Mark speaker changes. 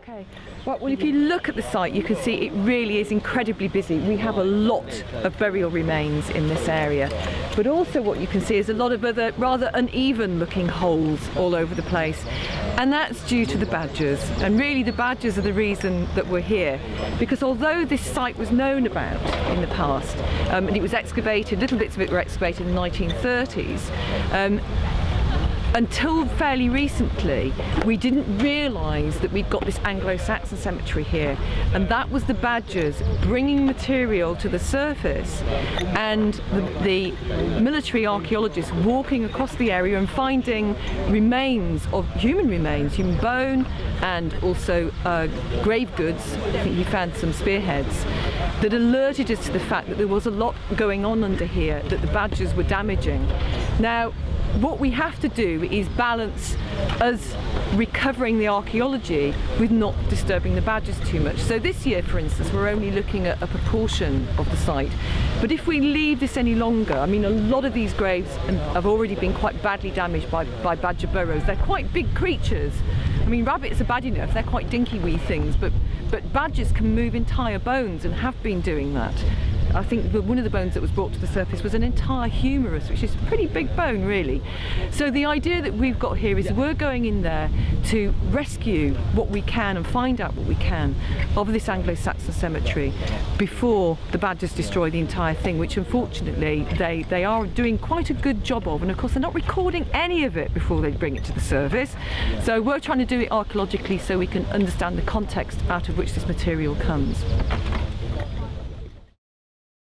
Speaker 1: Okay, well if you look at the site you can see it really is incredibly busy. We have a lot of burial remains in this area, but also what you can see is a lot of other rather uneven looking holes all over the place, and that's due to the badgers. And really the badgers are the reason that we're here, because although this site was known about in the past and it was excavated, little bits of it were excavated in the 1930s, until fairly recently we didn't realise that we'd got this Anglo-Saxon cemetery here, and that was the badgers bringing material to the surface and the military archaeologists walking across the area and finding remains of human bone and also grave goods. I think he found some spearheads that alerted us to the fact that there was a lot going on under here that the badgers were damaging. Now what we have to do is balance us recovering the archaeology with not disturbing the badgers too much. So this year, for instance, we're only looking at a proportion of the site. But if we leave this any longer, I mean, a lot of these graves have already been quite badly damaged by badger burrows. They're quite big creatures. I mean, rabbits are bad enough, they're quite dinky wee things, but badgers can move entire bones and have been doing that. I think one of the bones that was brought to the surface was an entire humerus, which is a pretty big bone really. So the idea that we've got here is we're going in there to rescue what we can and find out what we can of this Anglo-Saxon cemetery before the badgers destroy the entire thing, which unfortunately they are doing quite a good job of, and of course they're not recording any of it before they bring it to the surface. So we're trying to do it archaeologically so we can understand the context out of which this material comes.